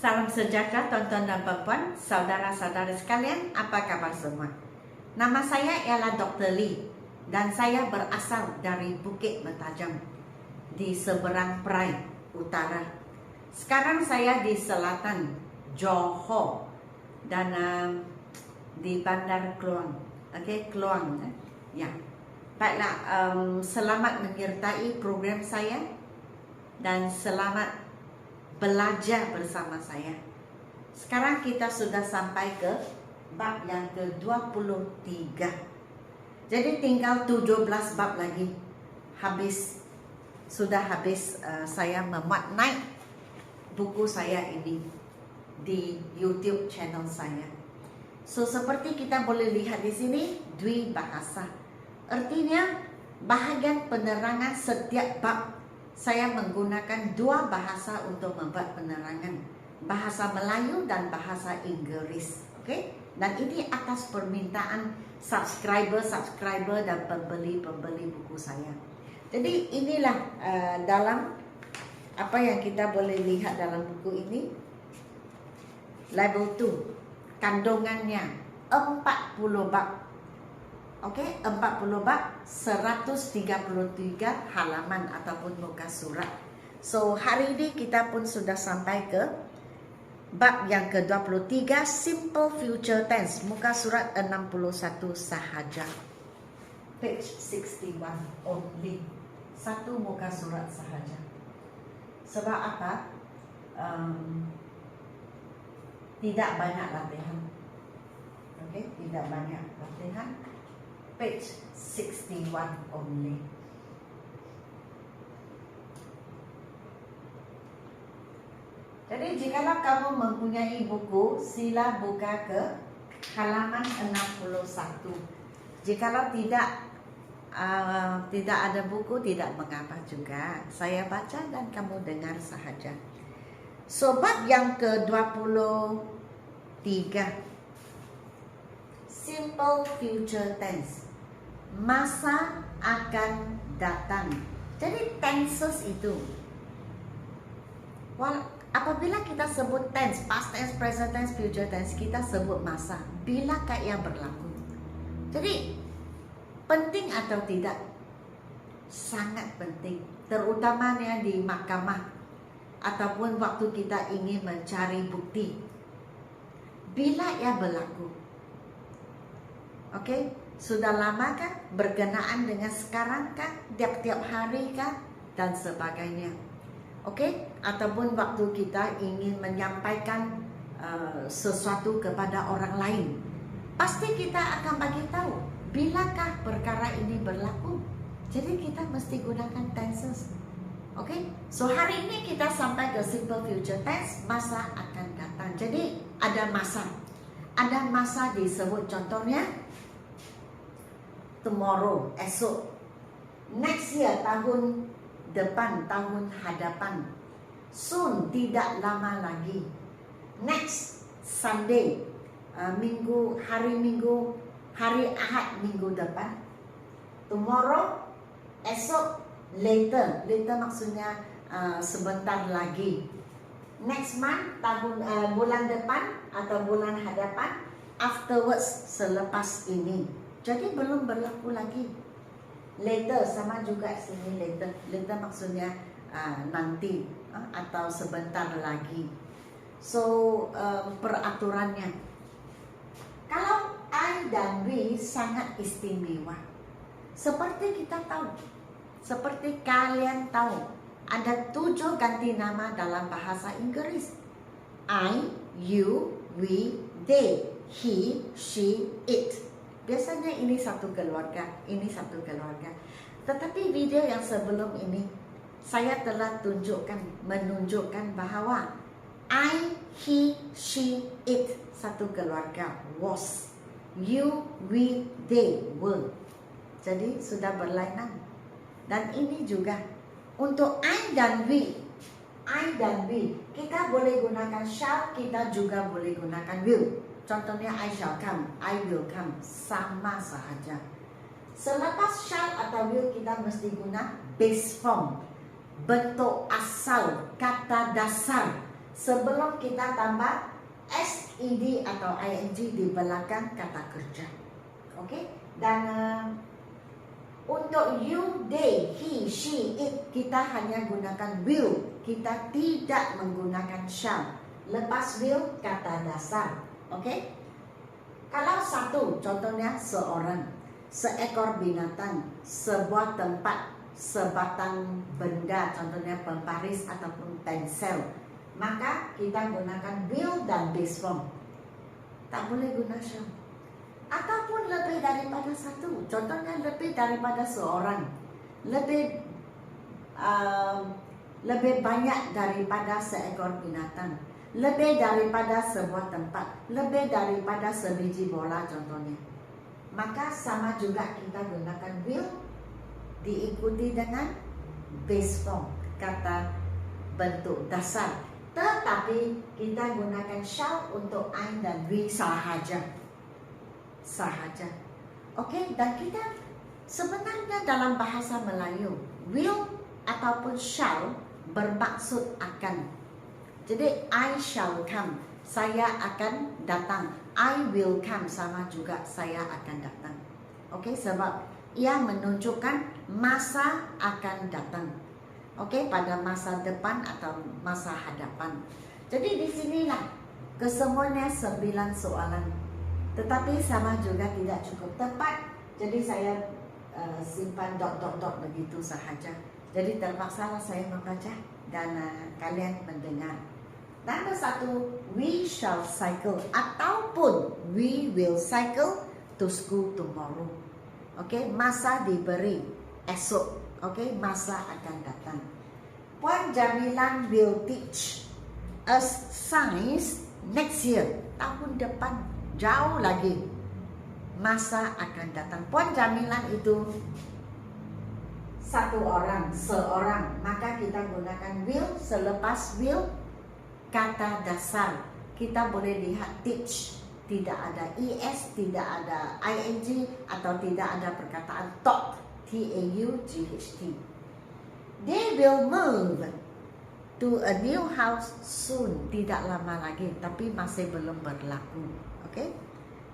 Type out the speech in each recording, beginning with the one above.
Salam sejahtera tuan-tuan dan puan-puan, saudara-saudara sekalian, apa kabar semua? Nama saya ialah Dr. Lee dan saya berasal dari Bukit Mentajam di seberang Perai Utara. Sekarang saya di selatan Johor dan di Bandar Kluang. Okey, Kluang ya. Baiklah, selamat menyertai program saya dan selamat belajar bersama saya. Sekarang kita sudah sampai ke bab yang ke-23. Jadi tinggal 17 bab lagi. Sudah habis saya memuat naik buku saya ini di YouTube channel saya. So seperti kita boleh lihat di sini, dwi bahasa. Artinya bahagian penerangan setiap bab saya menggunakan dua bahasa untuk membuat penerangan, bahasa Melayu dan bahasa Inggeris. Okey? Dan ini atas permintaan subscriber dan pembeli buku saya. Jadi inilah dalam apa yang kita boleh lihat dalam buku ini. Level 2, kandungannya 40 bab. Okey, 40 bab, 133 halaman ataupun muka surat. So, hari ini kita pun sudah sampai ke bab yang ke-23, Simple Future Tense, muka surat 61 sahaja. Page 61 only. Satu muka surat sahaja. Sebab apa? Tidak banyak latihan. Okey, tidak banyak latihan. Page 61 only. Jadi jikalau kamu mempunyai buku, sila buka ke halaman 61. Jikalau tidak ada buku, tidak mengapa juga. Saya baca dan kamu dengar sahaja. So, bab yang ke-23, Simple Future Tense, masa akan datang. Jadi tenses itu, apabila kita sebut tense, past tense, present tense, future tense, kita sebut masa. Bilakah ia berlaku? Jadi penting atau tidak? Sangat penting, terutamanya di mahkamah ataupun waktu kita ingin mencari bukti. Bila ia berlaku? Okey, sudah lama kah? Berkenaan dengan sekarang kah? Tiap-tiap hari kah? Dan sebagainya. Okey, ataupun waktu kita ingin menyampaikan sesuatu kepada orang lain. Pasti kita akan bagi tahu bilakah perkara ini berlaku. Jadi kita mesti gunakan tenses. Okey, so hari ini kita sampai ke simple future tense, masa akan datang. Jadi ada masa. Ada masa disebut contohnya tomorrow, esok. Next year, tahun depan, tahun hadapan. Soon, tidak lama lagi. Next Sunday, hari Minggu, hari Ahad minggu depan. Tomorrow, esok. Later, later maksudnya sebentar lagi. Next month, bulan depan atau bulan hadapan. Afterwards, selepas ini. Jadi belum berlaku lagi. Later sama juga sini later. Later maksudnya nanti atau sebentar lagi. So peraturannya. Kalau I dan we sangat istimewa. Seperti kita tahu, seperti kalian tahu, ada 7 ganti nama dalam bahasa Inggris. I, you, we, they, he, she, it. Biasanya ini satu keluarga, ini satu keluarga. Tetapi video yang sebelum ini, saya telah menunjukkan bahawa I, he, she, it, satu keluarga, was. You, we, they, were. Jadi sudah berlainan. Dan ini juga untuk I dan we. I dan we, kita boleh gunakan shall, kita juga boleh gunakan will. Contohnya I shall come, I will come, sama sahaja. Selepas shall atau will kita mesti guna base form, bentuk asal, kata dasar sebelum kita tambah SED atau ING di belakang kata kerja. Oke? Dan untuk you, they, he, she, it, kita hanya gunakan will. Kita tidak menggunakan shall. Lepas will, kata dasar. Oke? Kalau satu, contohnya seorang, seekor binatang, sebuah tempat, sebatang benda, contohnya pembaris ataupun pensel, maka kita gunakan will dan base form. Tak boleh guna shall. Ataupun lebih daripada satu, contohnya lebih daripada seorang, lebih banyak daripada seekor binatang, lebih daripada sebuah tempat, lebih daripada sebiji bola contohnya. Maka sama juga kita gunakan will diikuti dengan base form, kata bentuk dasar. Tetapi kita gunakan shall untuk I dan we sahaja. Oke, dan kita sebenarnya dalam bahasa Melayu, will ataupun shall bermaksud akan. Jadi I shall come, saya akan datang. I will come, sama juga saya akan datang. Oke, sebab ia menunjukkan masa akan datang. Oke, pada masa depan atau masa hadapan. Jadi di sinilah kesemuanya 9 soalan. Tetapi sama juga tidak cukup tepat. Jadi saya simpan dot begitu sahaja. Jadi terpaksalah saya membaca dan kalian mendengar. Nombor 1, we shall cycle ataupun we will cycle to school tomorrow. Oke, masa diberi esok. Oke, masa akan datang. Puan Jamilan will teach us science next year. Tahun depan, jauh lagi. Masa akan datang. Puan Jamilan itu satu orang, seorang. Maka kita gunakan will. Selepas will, kata dasar. Kita boleh lihat teach. Tidak ada es, tidak ada ing, atau tidak ada perkataan taught. T-A-U-G-H-T. They will move to a new house soon. Tidak lama lagi, tapi masih belum berlaku. Okay?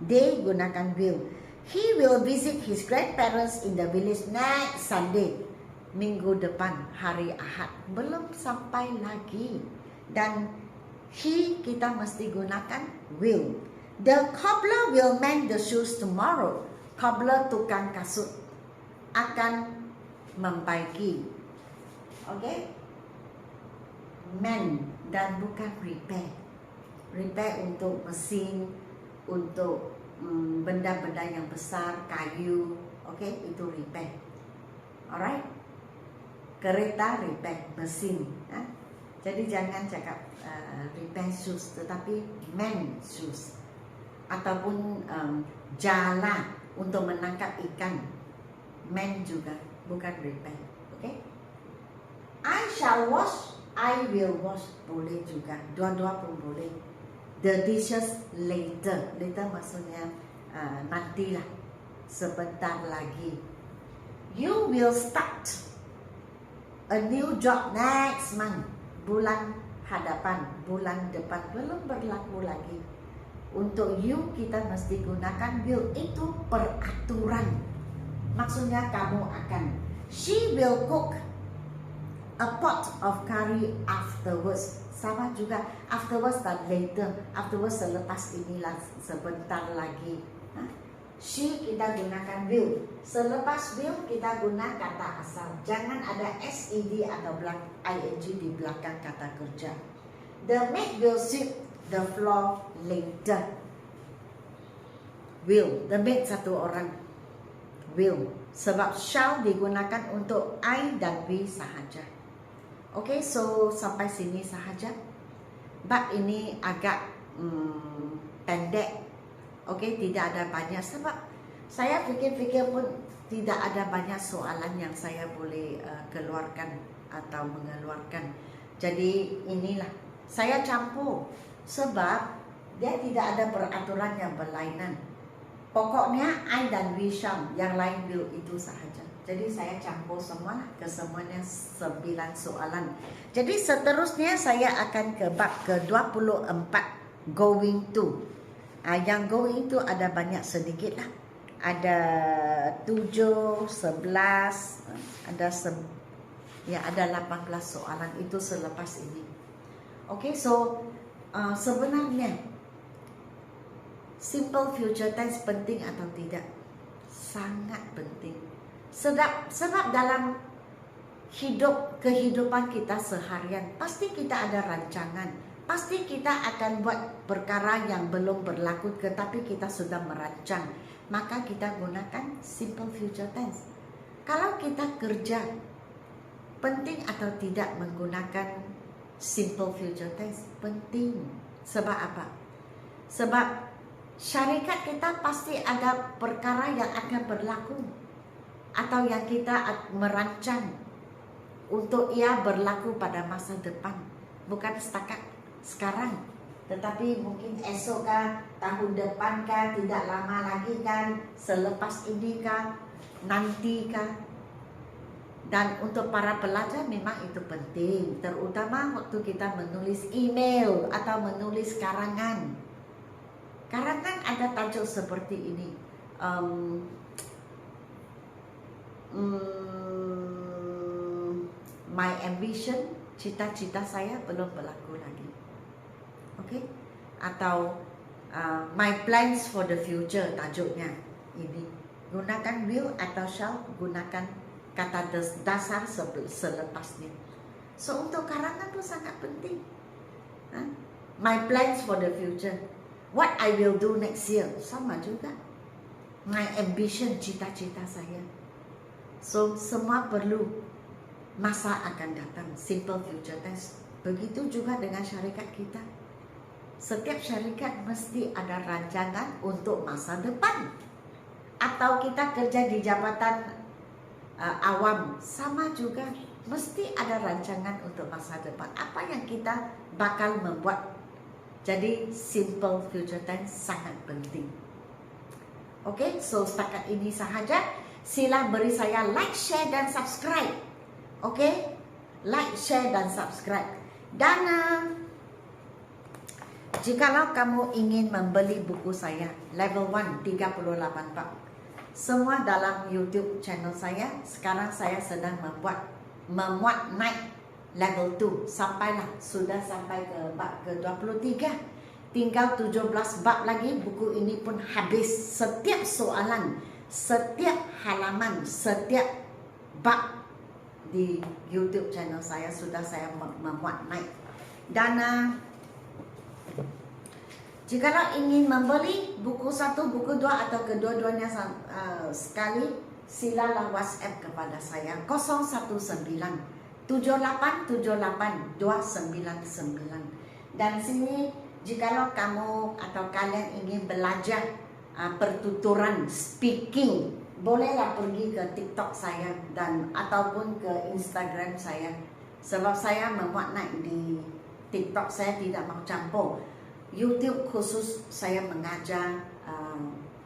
They gunakan will. He will visit his grandparents in the village next Sunday. Minggu depan, hari Ahad. Belum sampai lagi. Dan he kita mesti gunakan will. The cobbler will mend the shoes tomorrow. Cobbler tukang kasut akan membaiki. Oke? Mend dan bukan repair. Repair untuk mesin, untuk benda-benda yang besar, kayu. Oke? Itu repair. Alright? Kereta repair, mesin. Jadi jangan cakap repair shoes, tetapi mend shoes. Ataupun jala untuk menangkap ikan. Men juga, bukan repair. Okay? I shall wash, I will wash. Boleh juga, dua-dua pun boleh. The dishes later. Later maksudnya nantilah, sebentar lagi. You will start a new job next month. Bulan hadapan, bulan depan. Belum berlaku lagi. Untuk you kita mesti gunakan will. Itu peraturan. Maksudnya kamu akan. She will cook a pot of curry afterwards. Sama juga afterwards dan later. Afterwards selepas inilah, sebentar lagi. She kita gunakan will. Selepas will kita guna kata asal. Jangan ada SED atau ing di belakang kata kerja. The maid will sweep the floor later. Will. The maid satu orang. Will. Sebab shall digunakan untuk I dan we sahaja. Okay, so sampai sini sahaja. Bab ini agak pendek. Okay, tidak ada banyak. Sebab saya fikir-fikir pun tidak ada banyak soalan yang saya boleh keluarkan atau mengeluarkan. Jadi inilah saya campur. Sebab dia tidak ada peraturan yang berlainan. Pokoknya I dan we shall, yang lain will itu sahaja. Jadi saya campur semua kesemuanya 9 soalan. Jadi seterusnya saya akan ke bab ke-24, going to. Yang going to ada banyak sedikit lah. Ada 7, 11, ada 18 soalan itu selepas ini. Okay, so sebenarnya simple future tense penting atau tidak? Sangat penting. Sebab dalam kehidupan kita seharian pasti kita ada rancangan, pasti kita akan buat perkara yang belum berlaku tetapi kita sudah merancang, maka kita gunakan simple future tense. Kalau kita kerja, penting atau tidak menggunakan simple future tense? Penting. Sebab apa? Sebab syarikat kita pasti ada perkara yang akan berlaku atau yang kita merancang untuk ia berlaku pada masa depan, bukan setakat sekarang, tetapi mungkin esok kah, tahun depan kah, tidak lama lagi kan, selepas ini kah, nanti kah. Dan untuk para pelajar memang itu penting, terutama waktu kita menulis email atau menulis karangan. Karangan ada tajuk seperti ini, my ambition, cita-cita saya belum berlaku lagi. Okay? Atau my plans for the future, tajuknya ini. Gunakan will atau shall, gunakan kata dasar selepasnya. So untuk karangan itu sangat penting. My plans for the future, what I will do next year, sama juga. My ambition, cita-cita saya. So semua perlu, masa akan datang, simple future tense. Begitu juga dengan syarikat kita. Setiap syarikat mesti ada rancangan untuk masa depan. Atau kita kerja di jabatan awam, sama juga mesti ada rancangan untuk masa depan. Apa yang kita bakal membuat. Jadi simple future tense sangat penting. Okay, so setakat ini sahaja. Sila beri saya like, share dan subscribe. Okay, like, share dan subscribe. Dan jikalau kamu ingin membeli buku saya level 1 38 bab, semua dalam YouTube channel saya. Sekarang saya sedang memuat naik level 2, sudah sampai ke bab ke-23. Tinggal 17 bab lagi, buku ini pun habis. Setiap soalan, setiap halaman, setiap bab di YouTube channel saya sudah saya memuat naik. Dan jikalau ingin membeli buku 1, buku 2 atau kedua-duanya sekali, silalah WhatsApp kepada saya 019 7878 299. Dan sini jikalau kamu atau kalian ingin belajar pertuturan speaking, bolehlah pergi ke TikTok saya dan ataupun ke Instagram saya. Sebab saya memuat naik di TikTok, saya tidak mau campur. YouTube khusus saya mengajar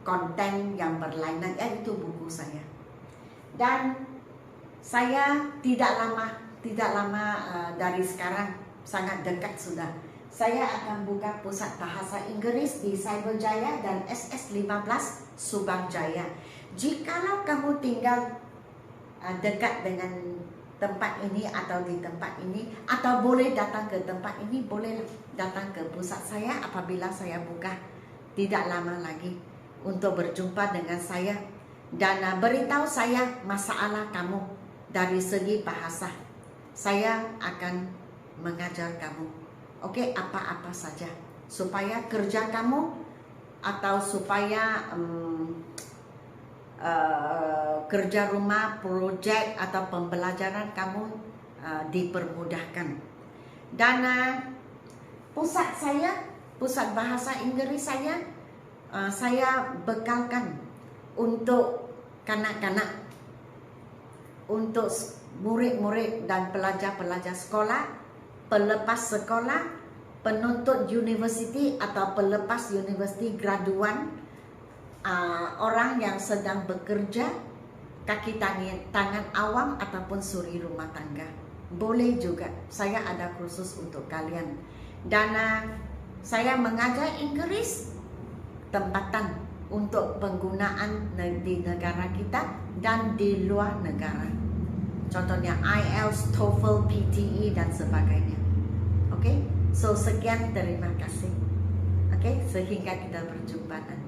konten yang berlainan, yaitu buku saya. Dan saya tidak lama dari sekarang, sangat dekat sudah, saya akan buka pusat bahasa Inggris di Cyberjaya dan SS15 Subang Jaya. Jikalau kamu tinggal dekat dengan tempat ini atau di tempat ini, atau boleh datang ke tempat ini, boleh datang ke pusat saya apabila saya buka tidak lama lagi untuk berjumpa dengan saya dan beritahu saya masalah kamu dari segi bahasa. Saya akan mengajar kamu, oke, apa-apa saja, supaya kerja kamu atau supaya kerja rumah, projek atau pembelajaran kamu dipermudahkan. Dan pusat bahasa Inggris saya bekalkan untuk kanak-kanak, untuk murid-murid dan pelajar-pelajar sekolah, pelepas sekolah, penuntut universiti atau pelepas universiti, graduan, orang yang sedang bekerja kaki tangan awam ataupun suri rumah tangga. Boleh juga, saya ada kursus untuk kalian. Dan saya mengajar Inggeris tempatan untuk penggunaan di negara kita dan di luar negara. Contohnya IELTS, TOEFL, PTE dan sebagainya. Oke, so sekian, terima kasih. Oke, sehingga kita berjumpa nanti.